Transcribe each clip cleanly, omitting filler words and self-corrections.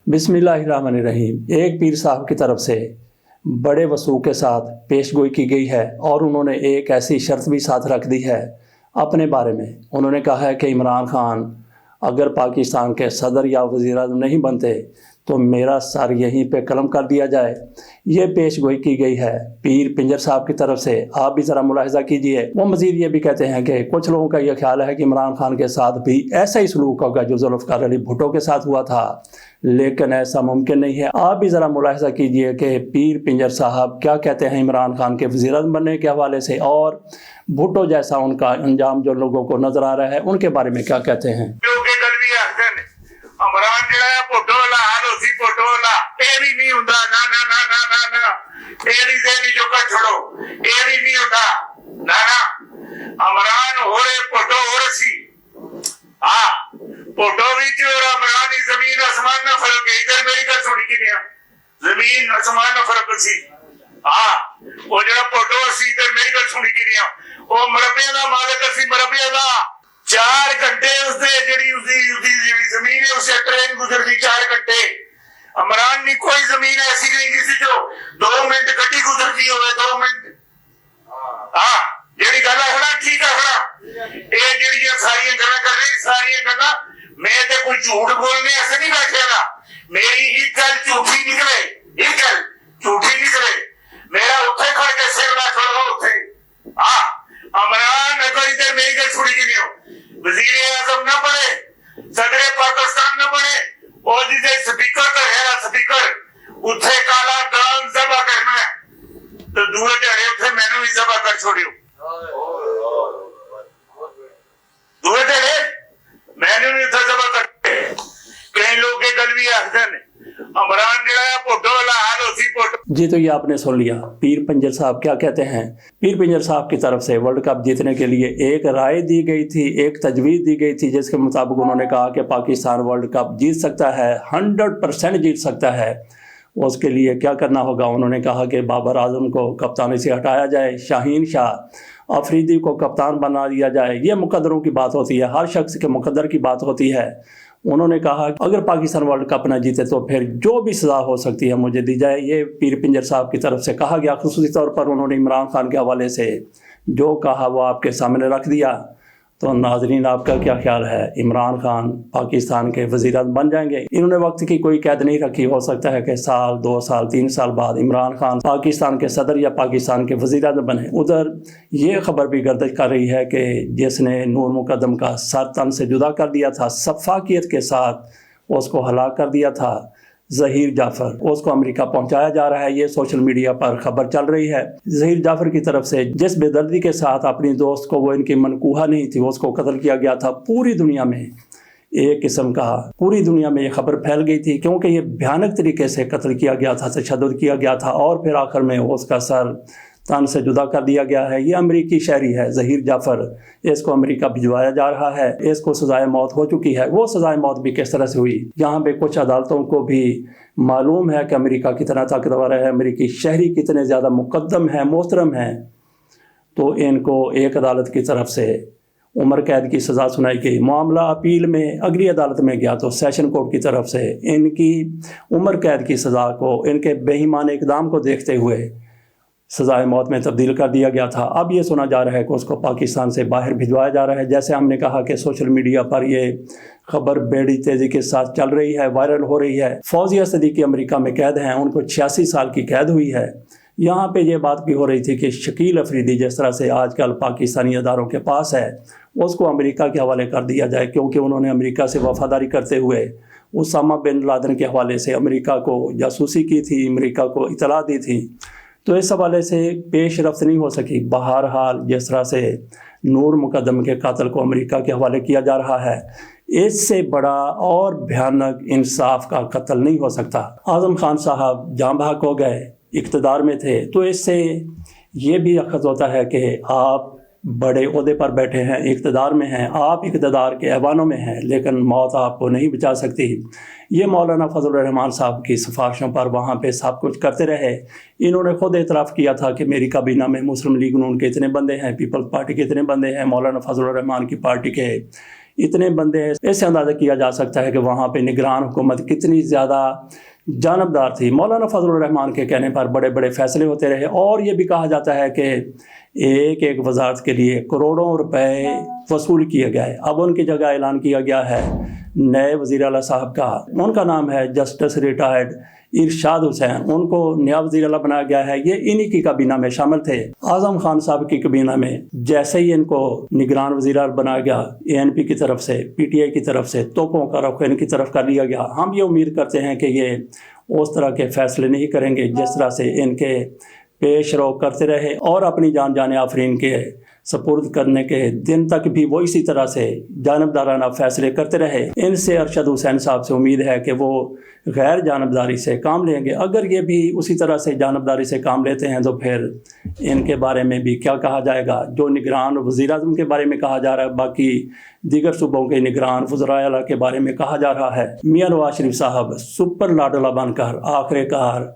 बिस्मिल्लाहिर्रहमानिर्रहीम। एक पीर साहब की तरफ से बड़े वसूख के साथ पेशगोई की गई है और उन्होंने एक ऐसी शर्त भी साथ रख दी है अपने बारे में। उन्होंने कहा है कि इमरान खान अगर पाकिस्तान के सदर या वज़ीर-ए-आज़म नहीं बनते तो मेरा सर यहीं पे कलम कर दिया जाए। ये पेशगोई की गई है पीर पिंजर साहब की तरफ से। आप भी ज़रा मुलाहिज़ा कीजिए। वो मज़ीद ये भी कहते हैं कि कुछ लोगों का ये ख्याल है कि इमरान खान के साथ भी ऐसा ही सलूक होगा जो ज़ुल्फ़िकार अली भुट्टो के साथ हुआ था, लेकिन ऐसा मुमकिन नहीं है। आप भी ज़रा मुलाहिज़ा कीजिए कि पीर पिंजर साहब क्या कहते हैं इमरान खान के वज़ीर-ए-आज़म बनने के हवाले से, और भुट्टो जैसा उनका अंजाम जो लोगों को नज़र आ रहा है उनके बारे में क्या कहते हैं। इमरान ਜਿਹੜਾ ਭੁੱਟੋ ਵਾਲਾ ਹਾਲ ਉਸੇ ਭੁੱਟੋ ਵਾਲਾ ਇਹ ਵੀ ਨਹੀਂ ਹੁੰਦਾ। ਨਾ ਨਾ ਨਾ ਨਾ ਨਾ ਨਾ ਇਹ ਨਹੀਂ ਜੋ ਕਾ ਛੋੜੋ, ਇਹ ਵੀ ਨਹੀਂ ਹੁੰਦਾ। ਨਾ ਨਾ ਇਮਰਾਨ ਹੋਰੇ ਭੁੱਟੋ ਹੋਰ ਸੀ। हाँ ਭੁੱਟੋ ਵਿੱਚ और इमरान की जमीन आसमान ना फर्क है। इधर मेरी गल सुनी कि नहीं, जमीन आसमान ना फर्क सी। हाँ वो ਜਿਹੜਾ ਭੁੱਟੋ ਸੀ इधर मेरी गल सुनी कि नहीं, वो मरबे का मालिक सी, मरबे का 4 घंटे उससे जी जमीन है उससे ट्रेन गुजरती 4 घंटे। इमरान की कोई जमीन ऐसी नहीं जिस जो 2 मिनट गड्डी गुजरती हो 2 मिनट। हाँ जी गल है ना, ठीक है ना। ये जी सारिया गल्लां कर रही सारिया गल्लां मैं तो कोई झूठ बोलने ऐसे नहीं बैठेगा। मेरी एक गल झूठी निकले, एक गल झूठी निकले, मेरा उत्थे खड़ के सिर ना छोड़ो उत्थे। हाँ इमरान अगर इधर मेरी गल सुनी की नहीं हो, वज़ीर-ए-आज़म न बने, सदर पाकिस्तान न बने, और जिसे स्पीकर का है स्पीकर उठे काला गान जबा करना है तो दूर ढेड़े उठे मैंने भी जबा कर छोड़ियो। दूर ढेड़े मैंने भी उठे जबा कर। कई लोग के गल भी आखते हैं इमरान ਜਿਹੜਾ ਭੁੱਟੋ ਵਾਲਾ ਹਾਲ ਉसी ਭੁੱਟੋ। जी तो ये आपने सुन लिया पीर पिंजर साहब क्या कहते हैं। पीर पिंजर साहब की तरफ से वर्ल्ड कप जीतने के लिए एक राय दी गई थी, एक तजवीज़ दी गई थी, जिसके मुताबिक उन्होंने कहा कि पाकिस्तान वर्ल्ड कप जीत सकता है, 100% जीत सकता है। उसके लिए क्या करना होगा, उन्होंने कहा कि बाबर आजम को कप्तानी से हटाया जाए, शाहीन शाह अफरीदी को कप्तान बना दिया जाए। ये मुकद्दरों की बात होती है, हर शख्स के मुकद्दर की बात होती है। उन्होंने कहा अगर पाकिस्तान वर्ल्ड कप न जीते तो फिर जो भी सज़ा हो सकती है मुझे दी जाए। ये पीर पिंजर साहब की तरफ से कहा गया। ख़ुसूसी तौर पर उन्होंने इमरान खान के हवाले से जो कहा वो आपके सामने रख दिया। तो नाज़रीन आपका क्या ख्याल है, इमरान खान पाकिस्तान के वज़ीर-ए-आज़म बन जाएंगे? इन्होंने वक्त की कोई कैद नहीं रखी। हो सकता है कि साल 2 साल 3 साल बाद इमरान खान पाकिस्तान के सदर या पाकिस्तान के वज़ीर-ए-आज़म बने। उधर ये खबर भी गर्दिश कर रही है कि जिसने नूर मुक़द्दम का सर तन से जुदा कर दिया था, सफ़ाकियत के साथ उसको हलाक कर दिया था, ज़हीर जाफ़र, उसको अमेरिका पहुंचाया जा रहा है। ये सोशल मीडिया पर खबर चल रही है। ज़हीर जाफ़र की तरफ से जिस बेदर्दी के साथ अपनी दोस्त को, वो इनकी मनकूहा नहीं थी, उसको कत्ल किया गया था। पूरी दुनिया में एक किस्म का पूरी दुनिया में ये खबर फैल गई थी क्योंकि ये भयानक तरीके से कत्ल किया गया था, तशद्दुद किया गया था और फिर आखिर में उसका सर तन से जुदा कर दिया गया है। ये अमेरिकी शहरी है ज़हीर जाफ़र, इसको अमेरिका भिजवाया जा रहा है। इसको सज़ाए मौत हो चुकी है। वो सज़ाए मौत भी किस तरह से हुई, यहाँ पे कुछ अदालतों को भी मालूम है कि अमेरिका कितना ताकतवर है, अमेरिकी शहरी कितने ज़्यादा मुक़द्दम है, मोहतरम है। तो इनको एक अदालत की तरफ से उम्र कैद की सज़ा सुनाई गई। मामला अपील में अगली अदालत में गया तो सेशन कोर्ट की तरफ से इनकी उम्र कैद की सज़ा को, इनके बेईमान इक़दाम को देखते हुए सज़ाए मौत में तब्दील कर दिया गया था। अब ये सुना जा रहा है कि उसको पाकिस्तान से बाहर भिजवाया जा रहा है। जैसे हमने कहा कि सोशल मीडिया पर ये खबर बड़ी तेज़ी के साथ चल रही है, वायरल हो रही है। फौजिया सदीकी अमेरिका में कैद हैं, उनको 86 साल की कैद हुई है। यहाँ पे ये बात भी हो रही थी कि शकील अफरीदी जिस तरह से आजकल पाकिस्तानी अदारों के पास है, उसको अमेरिका के हवाले कर दिया जाए क्योंकि उन्होंने अमेरिका से वफ़ादारी करते हुए उसामा बिन लादेन के हवाले से अमेरिका को जासूसी की थी, अमेरिका को इतला दी थी। तो इस हवाले से पेश रफ्त नहीं हो सकी। बहरहाल जिस तरह से नूर मुक़द्दम के कातिल को अमेरिका के हवाले किया जा रहा है, इससे बड़ा और भयानक इंसाफ का कत्ल नहीं हो सकता। आज़म खान साहब जाँ बहक हो गए, इक़्तिदार में थे, तो इससे ये भी अखज़ होता है कि आप बड़े ओहदे पर बैठे हैं, इक़्तिदार में हैं, आप इक़्तिदार के ऐवानों में हैं, लेकिन मौत आपको नहीं बचा सकती। ये मौलाना फजल रहमान साहब की सिफारिशों पर वहाँ पे सब कुछ करते रहे। इन्होंने खुद एतराफ़ किया था कि मेरी काबीना में मुस्लिम लीग नून के इतने बंदे हैं, पीपल्स पार्टी के इतने बंदे हैं, मौलाना फजल रहमान की पार्टी के इतने बंदे हैं, इससे अंदाज़ा किया जा सकता है कि वहाँ पे निगरान हुकूमत कितनी ज़्यादा जानबदार थी। मौलाना फजलुर रहमान के कहने पर बड़े बड़े फैसले होते रहे, और ये भी कहा जाता है कि एक एक वजारत के लिए करोड़ों रुपए वसूल किए गए। अब उनकी जगह ऐलान किया गया है नए वज़ीर आला साहब का, उनका नाम है जस्टिस रिटायर्ड इरशाद हुसैन, उनको नया वज़ीर आला बनाया गया है। ये इन्हीं की काबीना में शामिल थे। आज़म खान साहब की काबीना में जैसे ही इनको निगरान वज़ीर आला बनाया गया, ANP की तरफ से, PTI की तरफ से, तोपों का रुख इनकी तरफ कर लिया गया। हम ये उम्मीद करते हैं कि ये उस तरह के फैसले नहीं करेंगे जिस तरह से इनके पेश रो करते रहे, और अपनी जान आफरीन के सपुर्द करने के दिन तक भी वो इसी तरह से जानबदाराना फैसले करते रहे। इनसे अरशद हुसैन साहब से उम्मीद है कि वो गैर जानबदारी से काम लेंगे। अगर ये भी उसी तरह से जानबदारी से काम लेते हैं तो फिर इनके बारे में भी क्या कहा जाएगा। जो निगरान वज़ीर-ए-आज़म के बारे में कहा जा रहा है, बाकी दीगर सूबों के निगरान वज़राए आला के बारे में कहा जा रहा है। मियां नवाज शरीफ साहब सुपर लाडला बनकर आखिरकार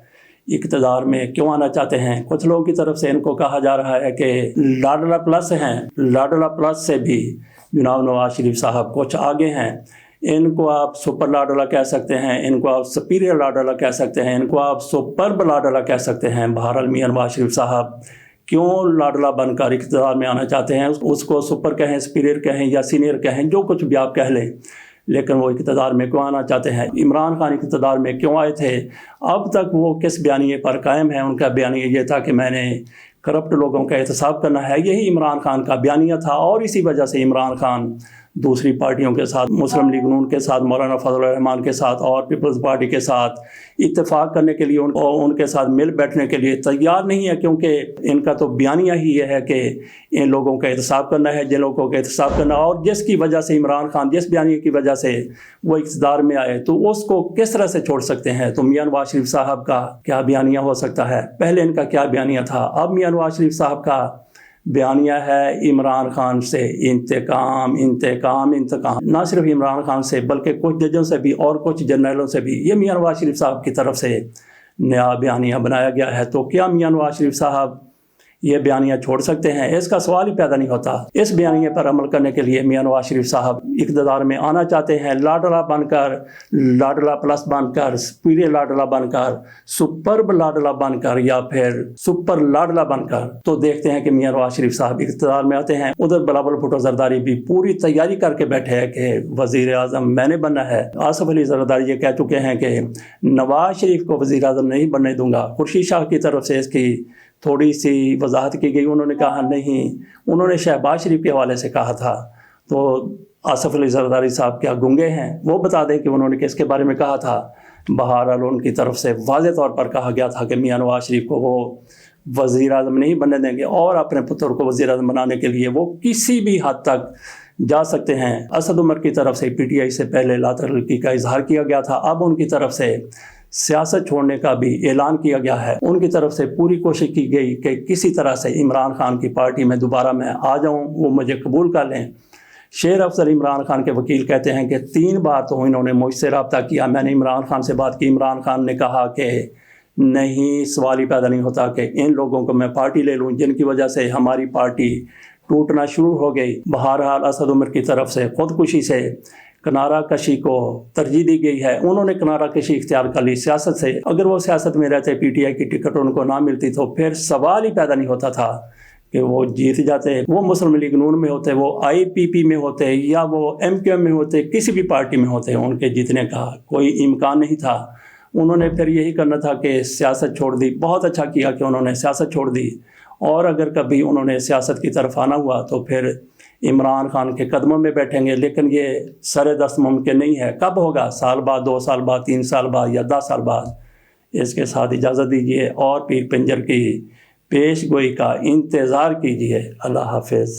इक़्तिदार में क्यों आना चाहते हैं। कुछ लोगों की तरफ से इनको कहा जा रहा है कि लाडला प्लस हैं, लाडला प्लस से भी जनाब नवाज शरीफ साहब कुछ आगे हैं। इनको आप सुपर लाडला कह सकते हैं, इनको आप सुपीरियर लाडला कह सकते हैं, इनको आप सुपर्ब लाडला कह सकते हैं। बहरहाल मियां नवाज शरीफ साहब क्यों लाडला बनकर इक़्तिदार में आना चाहते हैं, उसको सुपर कहें, सुपीरियर कहें या सीनियर कहें, जो कुछ भी आप कह लें, लेकिन वो इक़्तिदार में क्यों आना चाहते हैं। इमरान खान इक़्तिदार में क्यों आए थे, अब तक वो किस बयानिए पर कायम है। उनका बयानिया ये था कि मैंने करप्ट लोगों का एहतसाब करना है, यही इमरान खान का बयानिया था। और इसी वजह से इमरान खान दूसरी पार्टियों के साथ, मुस्लिम लीग नून के साथ, मौलाना फजलुर रहमान के साथ और पीपल्स पार्टी के साथ इत्तेफाक करने के लिए, उनके साथ मिल बैठने के लिए तैयार नहीं है, क्योंकि इनका तो बयानिया ही ये है कि इन लोगों का एहतसाब करना है, जिन लोगों का एहतसाब करना। और जिसकी वजह से इमरान खान, जिस बयानिया की वजह से वो इक़्तिदार में आए, तो उसको किस तरह से छोड़ सकते हैं। तो मियां नवाज शरीफ साहब का क्या बयानिया हो सकता है, पहले इनका क्या बयानिया था। अब मियां नवाज शरीफ साहब का बयानिया है इमरान खान से इंतकाम इंतकाम इंतकाम। ना सिर्फ इमरान खान से बल्कि कुछ जजों से भी और कुछ जनरलों से भी ये मियां नवाज शरीफ साहब की तरफ से नया बयानिया बनाया गया है। तो क्या मियां नवाज शरीफ साहब ये बयानिया छोड़ सकते हैं, इसका सवाल ही पैदा नहीं होता। इस बयानिए पर अमल करने के लिए मियां नवाज शरीफ साहब इक़्तिदार में आना चाहते हैं, लाडला बनकर, लाडला प्लस बनकर, सुपीरियर लाडला बनकर, सुपर्ब लाडला बनकर या फिर सुपर लाडला बनकर। तो देखते हैं कि मियां नवाज शरीफ साहब इक़्तिदार में आते हैं। उधर बिलावल भुट्टो जरदारी भी पूरी तैयारी करके बैठे हैं कि वज़ीर आज़म मैंने बनना है। आसिफ अली जरदारी ये कह चुके हैं कि नवाज शरीफ को वज़ीर आज़म नहीं बनने दूंगा। खुर्शीद शाह की तरफ से इसकी थोड़ी सी वजाहत की गई, उन्होंने कहा नहीं, उन्होंने शहबाज शरीफ के हवाले से कहा था। तो आसिफ अली जरदारी साहब क्या गूंगे हैं, वो बता दें कि उन्होंने किसके बारे में कहा था। बहरहाल उनकी तरफ से वाज़ेह तौर पर कहा गया था कि मियां नवाज शरीफ को वो वज़ीर आज़म नहीं बनने देंगे, और अपने पुत्र को वज़ीर आज़म बनाने के लिए वो किसी भी हद तक जा सकते हैं। असद उमर की तरफ से PTI से पहले ला तहरीकी का इजहार किया गया था, अब उनकी तरफ से सियासत छोड़ने का भी ऐलान किया गया है। उनकी तरफ से पूरी कोशिश की गई कि किसी तरह से इमरान खान की पार्टी में दोबारा मैं आ जाऊं, वो मुझे कबूल कर लें। शेर अफजल इमरान खान के वकील कहते हैं कि 3 बार तो इन्होंने मुझसे रब्ता किया, मैंने इमरान खान से बात की। इमरान खान ने कहा कि नहीं, सवाल ही पैदा नहीं होता कि इन लोगों को मैं पार्टी ले लूँ जिनकी वजह से हमारी पार्टी टूटना शुरू हो गई। बहरहाल असद उमर की तरफ से खुदकुशी से किनारा कशी को तरजीह दी गई है। उन्होंने किनारा कशी इख्तियार कर ली सियासत से। अगर वो सियासत में रहते, PTI की टिकट उनको ना मिलती, तो फिर सवाल ही पैदा नहीं होता था कि वो जीत जाते। वो मुस्लिम लीग नून में होते, वो IPP में होते, या वो MQM में होते, किसी भी पार्टी में होते, उनके जीतने का कोई इम्कान नहीं था। उन्होंने फिर यही करना था कि सियासत छोड़ दी। बहुत अच्छा किया कि उन्होंने सियासत छोड़ दी, और अगर कभी उन्होंने सियासत की तरफ आना हुआ तो फिर इमरान खान के कदमों में बैठेंगे। लेकिन ये सरे दस्त मुमकिन नहीं है। कब होगा, साल बाद, 2 साल बाद, 3 साल बाद या 10 साल बाद। इसके साथ इजाज़त दीजिए और पीर पंजर की पेश गोई का इंतज़ार कीजिए। अल्लाह हाफिज़।